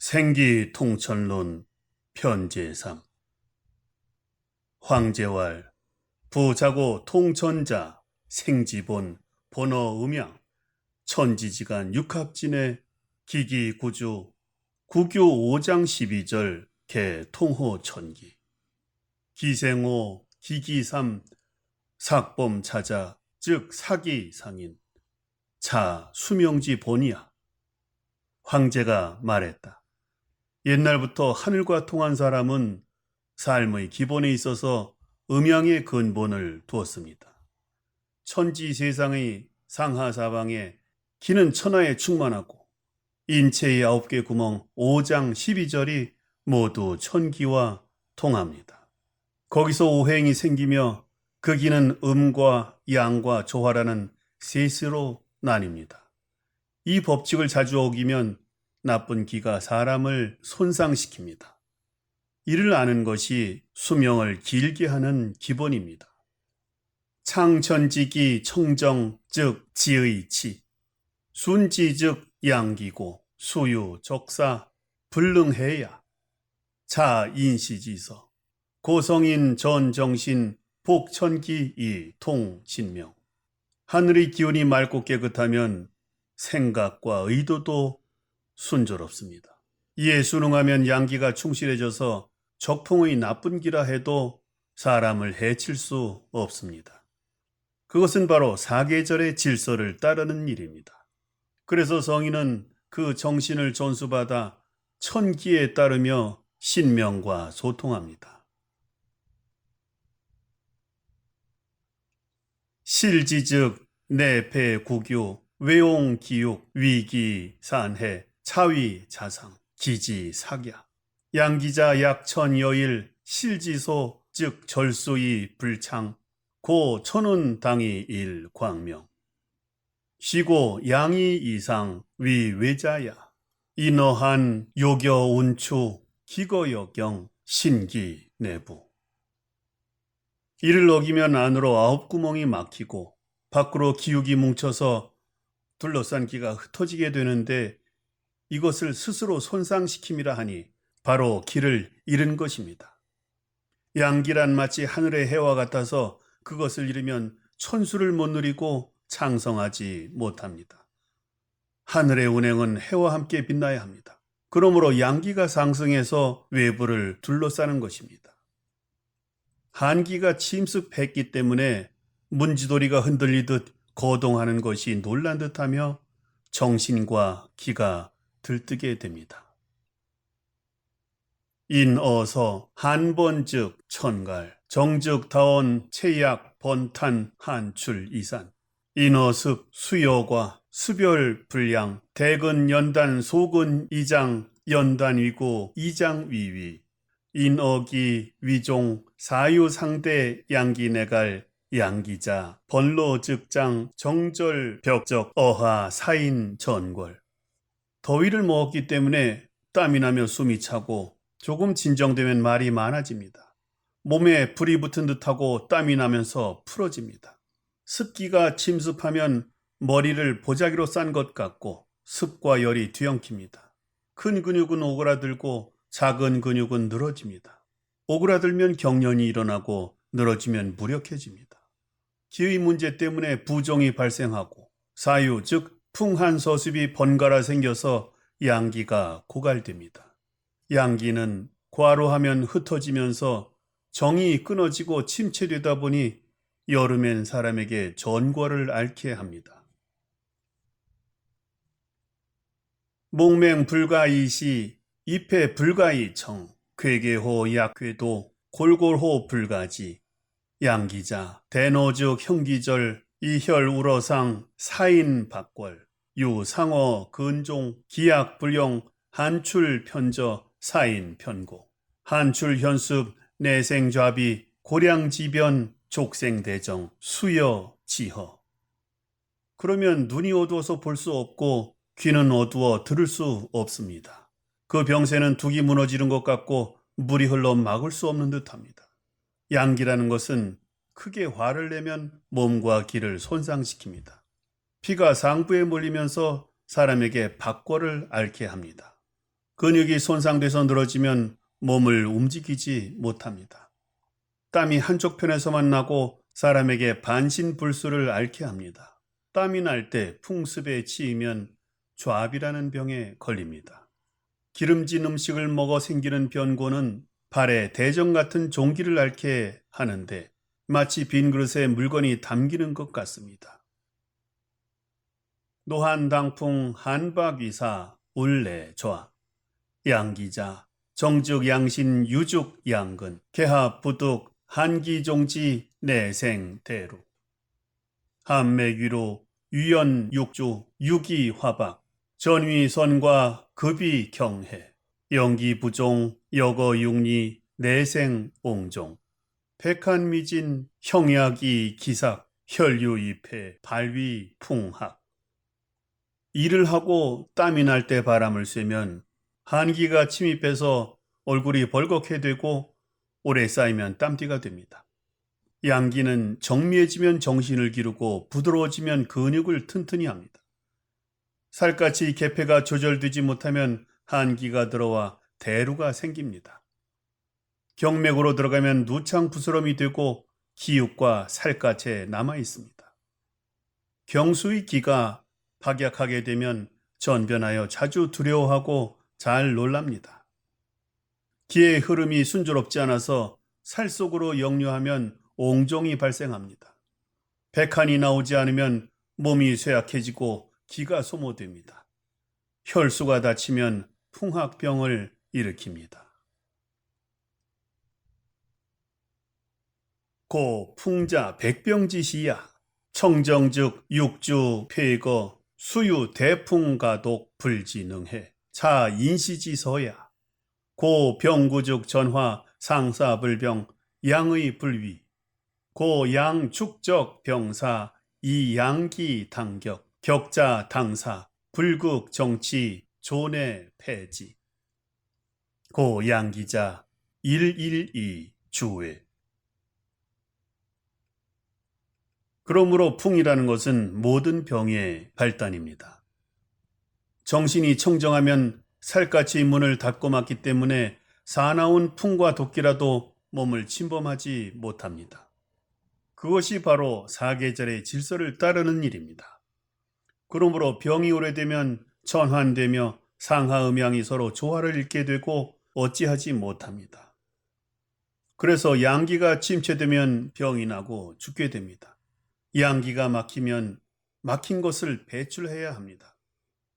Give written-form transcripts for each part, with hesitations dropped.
생기통천론 편제3 황제왈 부자고 통천자 생지본 본어음양 천지지간 육합진의 기기구주 구교 5장 12절 개통호천기 기생호 기기삼 삭범차자 즉 사기상인 자 수명지 본이야. 황제가 말했다. 옛날부터 하늘과 통한 사람은 삶의 기본에 있어서 음양의 근본을 두었습니다. 천지 세상의 상하사방에 기는 천하에 충만하고 인체의 9개 구멍 5장 12절이 모두 천기와 통합니다. 거기서 오행이 생기며 그 기는 음과 양과 조화라는 셋으로 나뉩니다. 이 법칙을 자주 어기면 나쁜 기가 사람을 손상시킵니다. 이를 아는 것이 수명을 길게 하는 기본입니다. 창천지기 청정 즉 지의 치, 순지 즉 양기고 수유 적사 불능해야 자 인시지서 고성인 전정신 복천기 이 통신명. 하늘의 기운이 맑고 깨끗하면 생각과 의도도 순조롭습니다. 이에 순응하면 양기가 충실해져서 적풍의 나쁜 기라 해도 사람을 해칠 수 없습니다. 그것은 바로 사계절의 질서를 따르는 일입니다. 그래서 성인은 그 정신을 전수받아 천기에 따르며 신명과 소통합니다. 실지 즉 내패 구교 외용 기육 위기 산해 차위 자상 기지 사야 양기자 약천 여일 실지소 즉 절수이 불창 고 천운 당이 일 광명 시고 양이 이상 위 외자야 인어한 요겨 운추 기거여경 신기 내부. 이를 어기면 안으로 9구멍이 막히고 밖으로 기육이 뭉쳐서 둘러싼 기가 흩어지게 되는데 이것을 스스로 손상시킴이라 하니 바로 기를 잃은 것입니다. 양기란 마치 하늘의 해와 같아서 그것을 잃으면 천수를 못 누리고 창성하지 못합니다. 하늘의 운행은 해와 함께 빛나야 합니다. 그러므로 양기가 상승해서 외부를 둘러싸는 것입니다. 한기가 침습했기 때문에 문지돌이가 흔들리듯 거동하는 것이 놀란 듯하며 정신과 기가 들뜨게 됩니다. 인어서 한번 즉 천갈 정즉 다원 체약 번탄 한출 이산 인어습 수여과 수별 불량 대근 연단 소근 이장 연단 위고 이장 위위 인어기 위종 사유상대 양기내갈 양기자 번로 즉장 정절 벽적 어하 사인 전궐. 더위를 먹었기 때문에 땀이 나며 숨이 차고 조금 진정되면 말이 많아집니다. 몸에 불이 붙은 듯하고 땀이 나면서 풀어집니다. 습기가 침습하면 머리를 보자기로 싼 것 같고 습과 열이 뒤엉킵니다. 큰 근육은 오그라들고 작은 근육은 늘어집니다. 오그라들면 경련이 일어나고 늘어지면 무력해집니다. 기의 문제 때문에 부종이 발생하고 사유 즉 풍한서습이 번갈아 생겨서 양기가 고갈됩니다. 양기는 과로하면 흩어지면서 정이 끊어지고 침체되다 보니 여름엔 사람에게 전궐을 앓게 합니다. 목맹불가이시 입회 불가이청 괴계호 약괴도 골골호 불가지 양기자 대노즉 형기절 이혈 우러상 사인 박궐 유상어 근종 기약 불용 한출 편저 사인 편고 한출 현습 내생좌비 고량지변 족생대정 수여 지허. 그러면 눈이 어두워서 볼 수 없고 귀는 어두워 들을 수 없습니다. 그 병세는 둑이 무너지는 것 같고 물이 흘러 막을 수 없는 듯합니다. 양기라는 것은 크게 화를 내면 몸과 기를 손상시킵니다. 피가 상부에 몰리면서 사람에게 박궐을 앓게 합니다. 근육이 손상돼서 늘어지면 몸을 움직이지 못합니다. 땀이 한쪽 편에서만 나고 사람에게 반신불수를 앓게 합니다. 땀이 날 때 풍습에 치이면 좌압이라는 병에 걸립니다. 기름진 음식을 먹어 생기는 변고는 발에 대정 같은 종기를 앓게 하는데 마치 빈 그릇에 물건이 담기는 것 같습니다. 노한당풍 한박위사 울레좌 양기자 정즉 양신 유죽 양근 개합 부득 한기종지 내생대루 한맥위로 유연 육주 유기화박 전위선과 급이경해 영기부종 여거육리 내생옹종 백한미진 형약이 기삭 혈유입해 발위풍학 일을 하고 땀이 날 때 바람을 쐬면 한기가 침입해서 얼굴이 벌겋게 되고 오래 쌓이면 땀띠가 됩니다. 양기는 정미해지면 정신을 기르고 부드러워지면 근육을 튼튼히 합니다. 살갗이 개폐가 조절되지 못하면 한기가 들어와 대루가 생깁니다. 경맥으로 들어가면 누창 부스럼이 되고 기육과 살갗에 남아 있습니다. 경수의 기가 박약하게 되면 전변하여 자주 두려워하고 잘 놀랍니다. 기의 흐름이 순조롭지 않아서 살 속으로 역류하면 옹종이 발생합니다. 백한이 나오지 않으면 몸이 쇠약해지고 기가 소모됩니다. 혈수가 닫히면 풍학병을 일으킵니다. 고 풍자 백병지시야 청정즉 육주 폐거 수유 대풍가독 불지능해 차 인시지서야 고 병구죽 전화 상사불병 양의 불위 고 양축적 병사 이양기 당격 격자 당사 불극 정치 존의 폐지 고 양기자 112 주회 그러므로 풍이라는 것은 모든 병의 발단입니다. 정신이 청정하면 살갗이 문을 닫고 막기 때문에 사나운 풍과 도끼라도 몸을 침범하지 못합니다. 그것이 바로 사계절의 질서를 따르는 일입니다. 그러므로 병이 오래되면 전환되며 상하음양이 서로 조화를 잃게 되고 어찌하지 못합니다. 그래서 양기가 침체되면 병이 나고 죽게 됩니다. 양기가 막히면 막힌 것을 배출해야 합니다.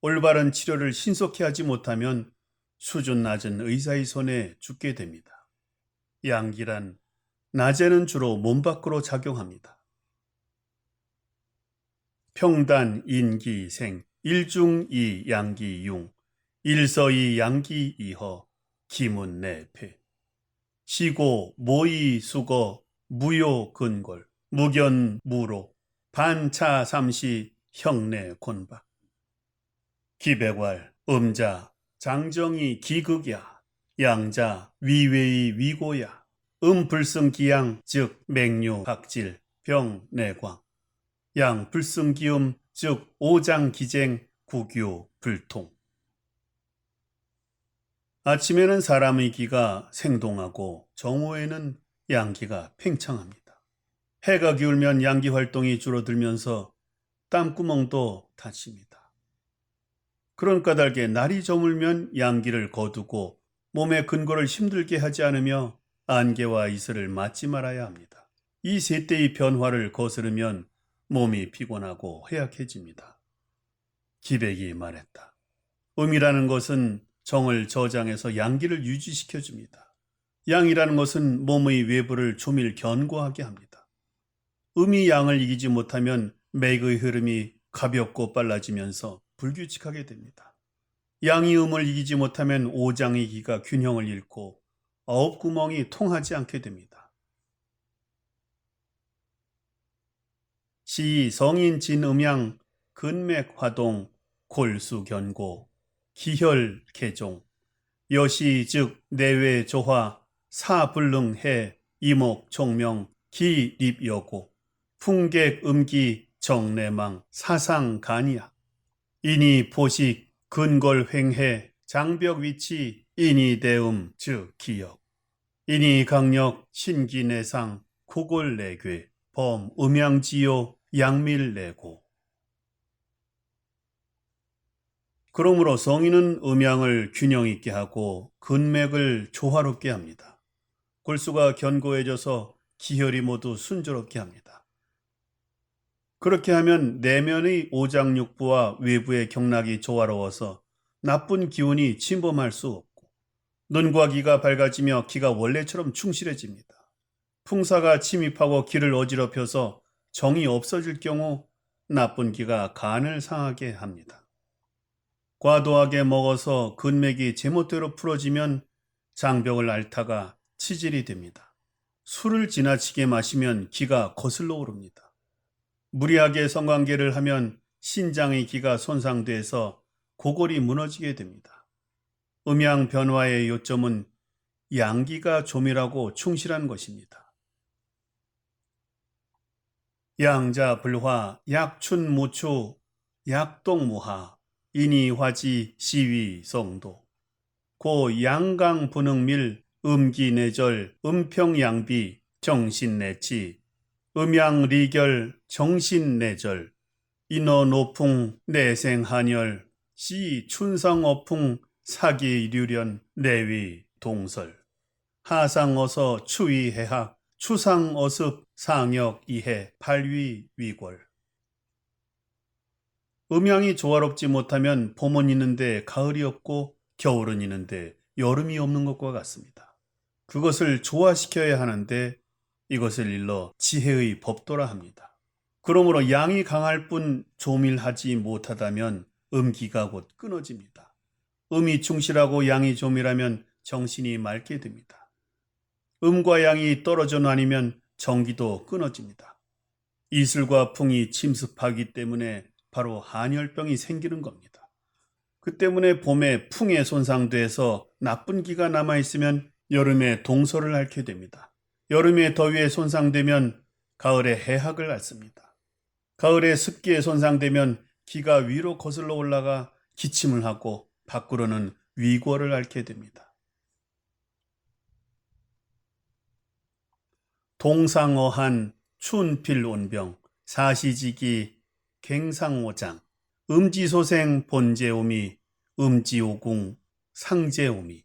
올바른 치료를 신속히 하지 못하면 수준 낮은 의사의 손에 죽게 됩니다. 양기란 낮에는 주로 몸 밖으로 작용합니다. 평단 인기생 일중이 양기융 일서이 양기이허 기문내패 시고 모이 수거 무요 근골 무견 무로 반차 삼시 형내 곤박 기백왈 음자 장정이 기극야 양자 위외의 위고야 음불승기양 즉 맹류 박질 병내광 양불승기음 즉 오장기쟁 구교 불통 아침에는 사람의 기가 생동하고 정오에는 양기가 팽창합니다. 해가 기울면 양기 활동이 줄어들면서 땀구멍도 닫힙니다. 그런 까닭에 날이 저물면 양기를 거두고 몸의 근골을 힘들게 하지 않으며 안개와 이슬을 맞지 말아야 합니다. 이 세 때의 변화를 거스르면 몸이 피곤하고 허약해집니다. 기백이 말했다. 음이라는 것은 정을 저장해서 양기를 유지시켜줍니다. 양이라는 것은 몸의 외부를 조밀 견고하게 합니다. 음이 양을 이기지 못하면 맥의 흐름이 가볍고 빨라지면서 불규칙하게 됩니다. 양이 음을 이기지 못하면 오장의 기가 균형을 잃고 어업구멍이 통하지 않게 됩니다. 시 성인 진음양 근맥 화동 골수 견고 기혈 개종 여시 즉 내외 조화 사불능해 이목 종명 기립여고 풍객 음기 정내망 사상 간이야 이니 보식 근골 횡해 장벽 위치 인이대음 즉 기역 인이 강력 신기내상 구골내괴 범 음양지요 양밀내고. 그러므로 성인은 음양을 균형 있게 하고 근맥을 조화롭게 합니다. 골수가 견고해져서 기혈이 모두 순조롭게 합니다. 그렇게 하면 내면의 오장육부와 외부의 경락이 조화로워서 나쁜 기운이 침범할 수 없고 눈과 귀가 밝아지며 기가 원래처럼 충실해집니다. 풍사가 침입하고 기를 어지럽혀서 정이 없어질 경우 나쁜 기가 간을 상하게 합니다. 과도하게 먹어서 근맥이 제멋대로 풀어지면 장벽을 앓다가 치질이 됩니다. 술을 지나치게 마시면 기가 거슬러 오릅니다. 무리하게 성관계를 하면 신장의 기가 손상돼서 고골이 무너지게 됩니다. 음양 변화의 요점은 양기가 조밀하고 충실한 것입니다. 양자불화, 약춘무추, 약동무하, 인이화지, 시위성도, 고 양강분응밀, 음기내절, 음평양비, 정신내치, 음양리결, 정신내절, 인어노풍, 내생한열, 시춘상어풍, 사기류련, 내위, 동설, 하상어서, 추위해학, 추상어습, 상역, 이해, 팔위, 위궐. 음양이 조화롭지 못하면 봄은 있는데 가을이 없고 겨울은 있는데 여름이 없는 것과 같습니다. 그것을 조화시켜야 하는데 이것을 일러 지혜의 법도라 합니다. 그러므로 양이 강할 뿐 조밀하지 못하다면 음기가 곧 끊어집니다. 음이 충실하고 양이 조밀하면 정신이 맑게 됩니다. 음과 양이 떨어져 나뉘면 정기도 끊어집니다. 이슬과 풍이 침습하기 때문에 바로 한열병이 생기는 겁니다. 그 때문에 봄에 풍에 손상돼서 나쁜 기가 남아있으면 여름에 동설을 앓게 됩니다. 여름에 더위에 손상되면 가을에 해학을 앓습니다. 가을에 습기에 손상되면 기가 위로 거슬러 올라가 기침을 하고 밖으로는 위골을 앓게 됩니다. 동상어한, 춘필온병, 사시지기, 갱상오장, 음지소생 본제오미, 음지오궁, 상제오미,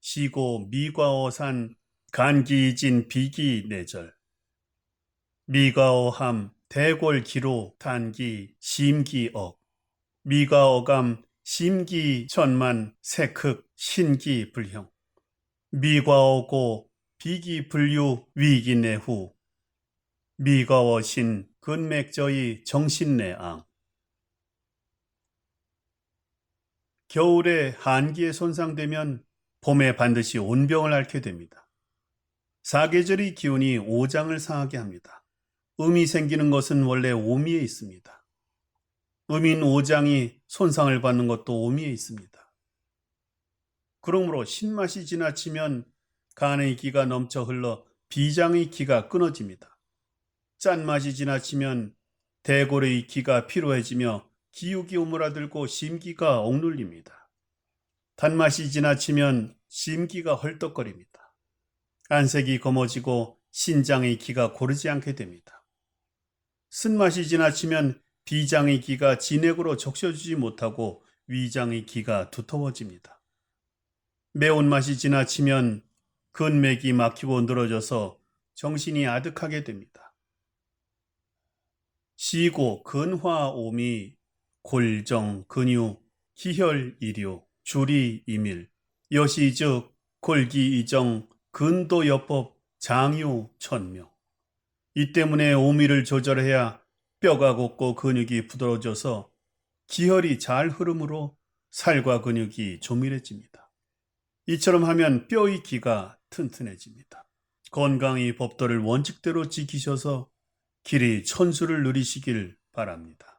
시고 미과어산, 간기진 비기내절, 미과어함, 대골기로, 단기, 심기억, 미과어감, 심기천만, 색흑, 신기불형, 미과어고, 비기불유, 위기내후, 미과어신, 근맥저의, 정신내앙. 겨울에 한기에 손상되면 봄에 반드시 온병을 앓게 됩니다. 사계절의 기운이 오장을 상하게 합니다. 음이 생기는 것은 원래 오미에 있습니다. 음인 오장이 손상을 받는 것도 오미에 있습니다. 그러므로 신맛이 지나치면 간의 기가 넘쳐 흘러 비장의 기가 끊어집니다. 짠맛이 지나치면 대골의 기가 피로해지며 기육이 오므라들고 심기가 억눌립니다. 단맛이 지나치면 심기가 헐떡거립니다. 안색이 검어지고 신장의 기가 고르지 않게 됩니다. 쓴맛이 지나치면 비장의 기가 진액으로 적셔주지 못하고 위장의 기가 두터워집니다. 매운맛이 지나치면 근맥이 막히고 늘어져서 정신이 아득하게 됩니다. 시고, 근화오미, 골정, 근유, 기혈, 이류, 주리, 이밀, 여시 즉 골기, 이정, 근도여법, 장유, 천명. 이 때문에 오미를 조절해야 뼈가 곱고 근육이 부드러워져서 기혈이 잘 흐름으로 살과 근육이 조밀해집니다. 이처럼 하면 뼈의 기가 튼튼해집니다. 건강의 법도를 원칙대로 지키셔서 길이 천수를 누리시길 바랍니다.